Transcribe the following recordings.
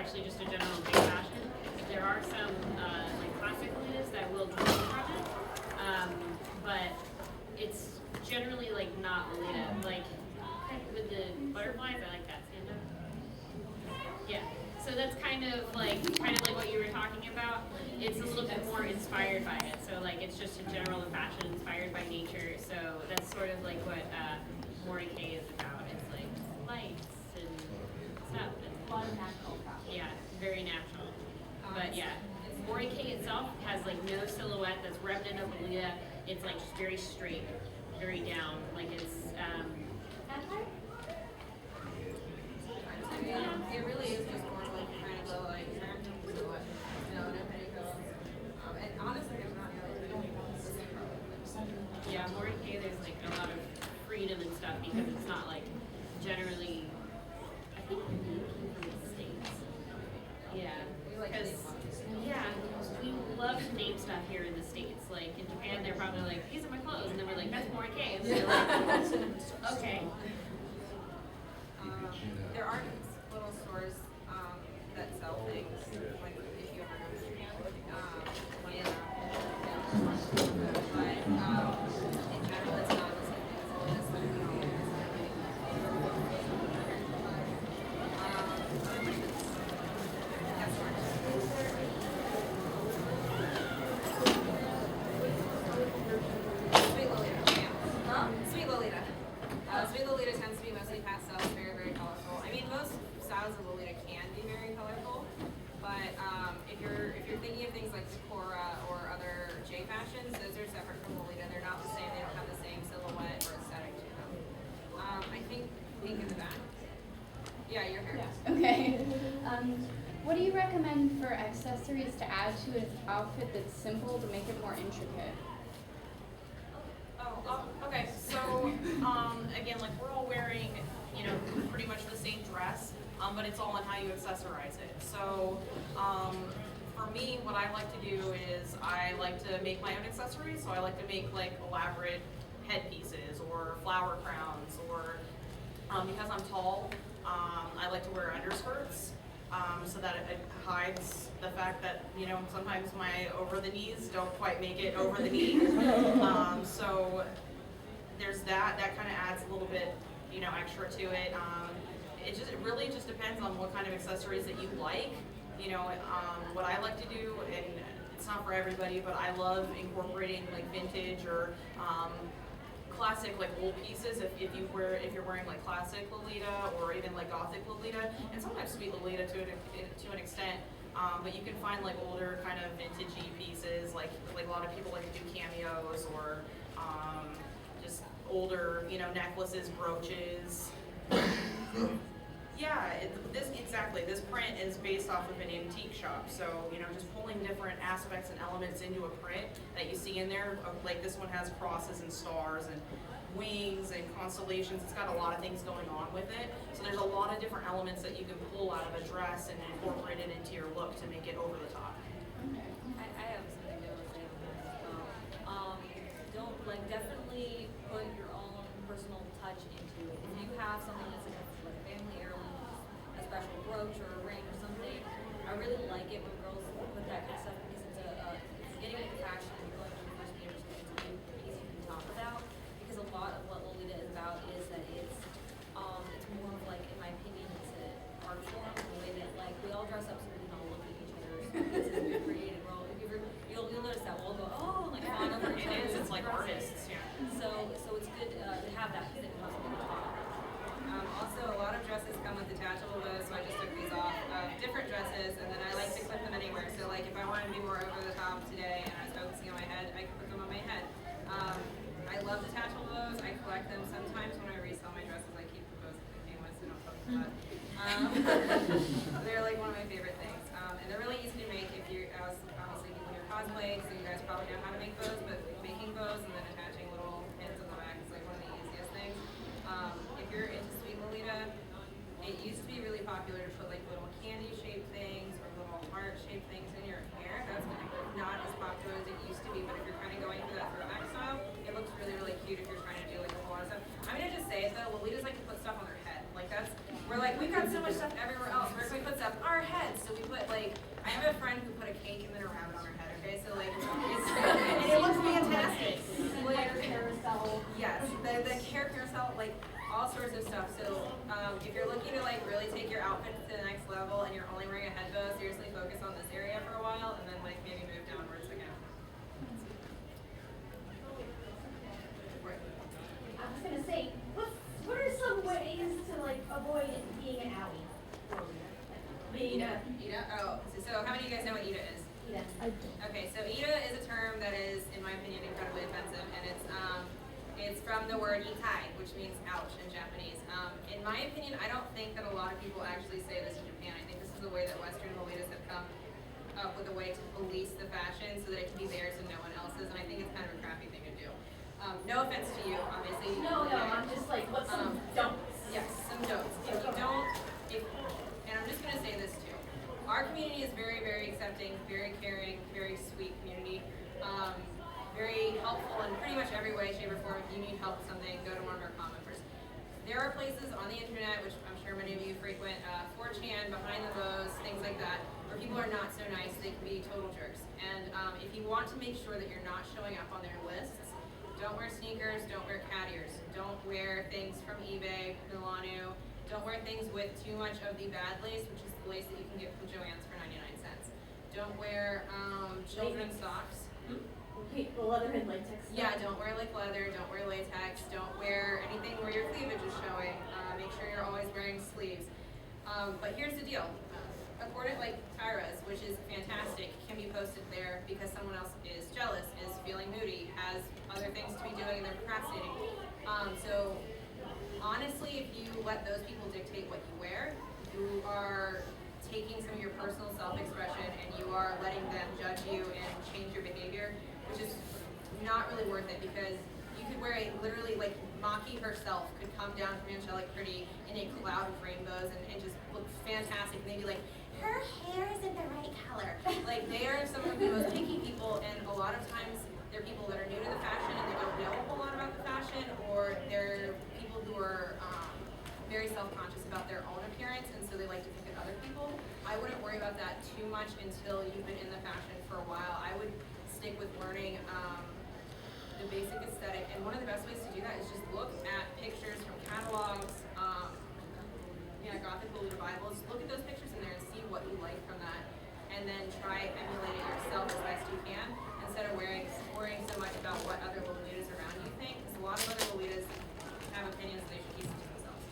actually just a general big fashion. There are some like classic Lolitas that will draw from it, but it's generally like not Lolita. Like with the butterflies, I like that stand up. Yeah. So that's kind of like what you were talking about. It's a little bit more inspired by it. So like it's just a general fashion inspired by nature. So that's sort of like what Mori K is about. It's like lights and stuff. And A lot of natural stuff. yeah, very natural. But yeah, Mori K itself has like no silhouette that's remnant of Lolita. It's like just very straight, very down. Like it's It really is just more like kind of a like silhouette, you know, no petticoats. And honestly, there's not really the same problem. yeah, Mori K there's like a lot of freedom and stuff because it's not like generally. I think we came from the States. Yeah, We like because yeah, we love to name stuff here in the States. Like in Japan, they're probably like, these are my clothes, and then we're like, that's Mori K. And they're like, okay. There are little stores that sell things, like if you ever go to Japan. But in general, it's not the same thing as Lolita, Sweet Lolita, yeah. Huh? Sweet Lolita. Sweet Lolita tends to be mostly pastel, very, very colorful. I mean, most styles of Lolita can be very colorful, but if you're thinking of things like Sakura or other J fashions, those are separate from Lolita. They're not the same. They don't have the same silhouette or aesthetic to them. I think pink in the back. Yeah, your hair. Yeah. Okay. What do you recommend for accessories to add to an outfit that's simple to make it more intricate? Okay, so, again, like, we're all wearing, you know, pretty much the same dress, but it's all on how you accessorize it. So, for me, what I like to do is I like to make my own accessories, so I like to make, like, elaborate headpieces or flower crowns, or, because I'm tall, I like to wear underskirts, so that it hides the fact that, you know, sometimes my over the knees don't quite make it over the knee. So there's that kind of adds a little bit, you know, extra to it. It really just depends on what kind of accessories that you like. You know, what I like to do, and it's not for everybody, but I love incorporating like vintage or classic like old pieces if you're wearing like classic Lolita or even like gothic Lolita, and sometimes sweet Lolita to an extent. But you can find like older kind of vintagey pieces, like a lot of people like to do cameos or just older, you know, necklaces, brooches. Yeah, this print is based off of an antique shop, so, you know, just pulling different aspects and elements into a print that you see in there, like this one has crosses and stars and wings and constellations. It's got a lot of things going on with it, so there's a lot of different elements that you can pull out of a dress and incorporate it into your look to make it over the top. I have something to say on that as well. Don't, like, definitely put your own personal touch into it. If you have something that's like a family heirloom, a special brooch or a ring or something, I really like it when girls put that kind of stuff because it's getting into fashion and you're going to the first meet or something, it's a new piece you can talk about. Because a lot of what Lolita is about is that it's more of like, in my opinion, it's an art form in the way that like we all dress up so we can all look at each other's pieces we created. We're all, you'll notice that we'll go, oh, like fawn over each other's It's like dresses. artists, yeah. So it's good to have that because it helps people talk. Also, a lot of dresses come with detachable bows, so I just took these off. Different dresses, and then I like to clip them anywhere. So, like, if I want to be more over the top today and I was focusing on my head, I can put them on my head. I love detachable bows. I collect them. Sometimes when I resell my dresses, I keep the bows that they came with, so don't poke the butt. They're like one of my favorite things, and they're really easy to make if you're, honestly, people here cosplay, so you guys probably know how to make bows, but making bows and then attaching little pins on the back is like one of the easiest things. If you're into Sweet Lolita, it used to be really popular to put like little candy-shaped things or little heart-shaped things in your hair. That's not as popular as it used to be, but if you're kind of going for that throwback style, it looks really, really cute if you're trying to do like a whole lot of stuff. I'm gonna just say it though, Lolitas like to put stuff on their head. Like we're like, we've got so much stuff everywhere else. Where can we put stuff? Our heads. Okay, so ita is a term that is, in my opinion, incredibly offensive, and it's from the word itai, which means ouch in Japanese. In my opinion, I don't think that a lot of people actually say this in Japan. I think this is the way that Western Lolitas have come up with a way to police the fashion so that it can be theirs and no one else's, and I think it's kind of a crappy thing to do. No offense to you, obviously. No, I'm just like, what's some don'ts? Yes, some don'ts. If you don't, and I'm just going to say this too. Our community is very, very accepting, very caring, very sweet community. Very helpful in pretty much every way, shape, or form. If you need help with something, go to one of our comment members. There are places on the internet, which I'm sure many of you frequent, 4chan, Behind the Bows, things like that, where people are not so nice, they can be total jerks. And if you want to make sure that you're not showing up on their lists, don't wear sneakers, don't wear cat ears, don't wear things from eBay, Milano, don't wear things with too much of the bad lace, which is the lace that you can get from Joann's for 99 cents. Don't wear children's socks. Okay, the leather and latex. Yeah, don't wear like leather, don't wear latex, don't wear anything where your cleavage is showing. Make sure you're always wearing sleeves. But here's the deal. According, like Tyra's, which is fantastic, can be posted there because someone else is jealous, is feeling moody, has other things to be doing, and they're procrastinating. So honestly, if you let those people dictate what you wear, you are taking some of your personal self-expression and you are letting them judge you and change your behavior, which is not really worth it because you could wear a literally like Maki herself could come down from Angelic Pretty in a cloud of rainbows and just look fantastic, and they'd be like, her hair is in the right color. Like, they are some of the most picky people, and a lot of times they're people that are new to the fashion and they don't know a whole lot about the fashion, or they're people who are very self-conscious about their own appearance, and so they like to pick at other people. I wouldn't worry about that too much until you've been in the fashion for a while. I would stick with learning the basic aesthetic, and one of the best ways to do that is just look at pictures from catalogs, Gothic Lolita Bibles. Look at those pictures in there and see what you like from that, and then try emulate it yourself as best you can instead of worrying so much about what other Lolitas around you think, because a lot of other Lolitas have opinions they should keep to themselves.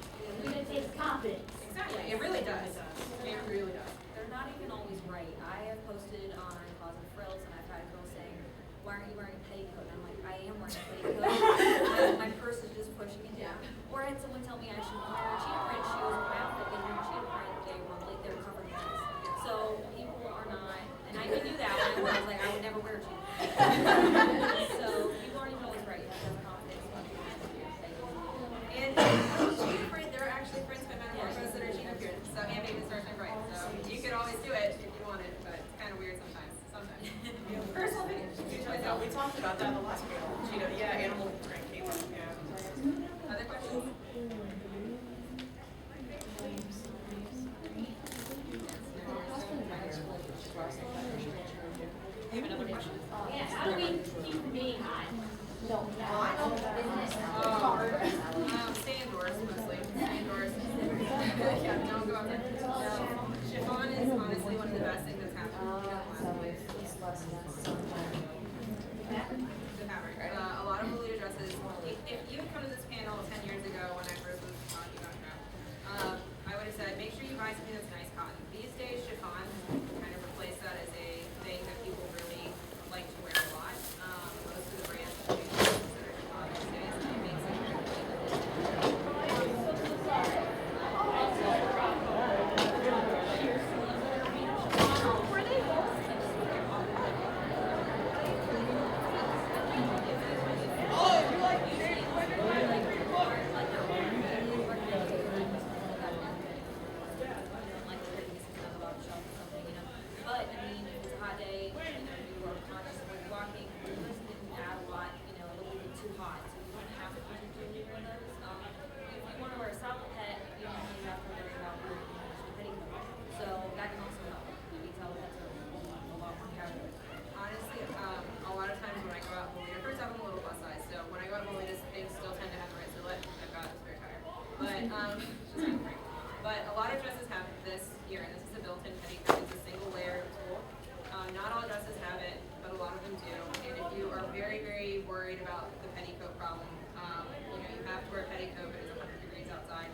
Lolita takes confidence. Exactly, it really does. It really does. They're not even always right. I have posted on Closet Frills, and I've had girls saying, why aren't you wearing a petticoat? And I'm like, I am wearing a petticoat. my purse is just pushing it down. Or I had someone tell me I should wear cheetah print shoes with my outfit. They were cheetah print. They were covered in ice. So people are not, and I knew that when I was like, I would never wear cheetah print. So people aren't even always right. You have to have confidence about your And cheetah print, there are actually prints by Metrocon that are cheetah print. So and maybe the stars are bright. So you could always do it if you wanted, but it's kind of weird sometimes. Personal opinion. Yeah, we talked about that in the last panel. Cheetah, yeah, animal print came up. Yeah. Other questions? You have another question? Yeah, how do we keep from being hot? Stay indoors mostly. Stay indoors. Yeah, don't go outside. Chiffon is honestly one of the best things that's happened in the last week. The fabric. A lot of Lolita dresses. If you had come to this panel 10 years ago when I first was talking about crap, I would have said make sure you buy something that's nice cotton. These days, chiffon kind of replaced that as a thing that people really like to wear a lot. Most of the brands that we consider chiffon these days, and it makes it very But I mean, if it's a hot day, you are conscious of where you're walking, you didn't add a lot, it'll be too hot, so you don't have to put your jewelry in those. If you want to wear a soft pet, you don't really have to worry about wearing a petticoat. So that can also help. Detail pets are a lot more casual. Honestly, a lot of times when I go out Lolita, first off, I'm a little plus size, so when I go out Lolita, things still tend to have the right silhouette. I've got a spare tire. But a lot of dresses have this here, and this is a built-in petticoat. It's a single layer tool. Not all dresses have it, but a lot of them do. And if you are very, very worried about the petticoat problem, you have to wear a petticoat, but it's 100 degrees outside.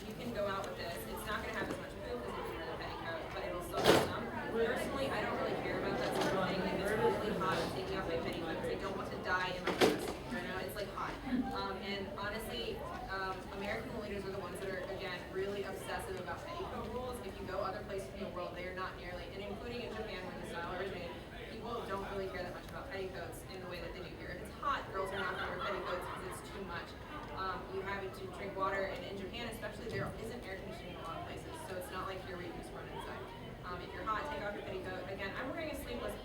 You can go out with this. It's not going to have as much poof as if you wear the petticoat, but it'll still have some. Personally, I don't really care about that sort of thing. don't want to die in my dress. You know, it's like hot. And honestly, American Lolitas are the ones that are, again, really obsessive about petticoat rules. If you go other places in the world, they are not nearly, and including in Japan where the style originated, people don't really care that much about petticoats in the way that they do here. If it's hot, girls are not going to wear petticoats because it's too much. You have to drink water, and in Japan especially, there isn't air conditioning in a lot of places, so it's not like here where you can just run inside. If you're hot, take off your petticoat. Again, I'm wearing a sleeveless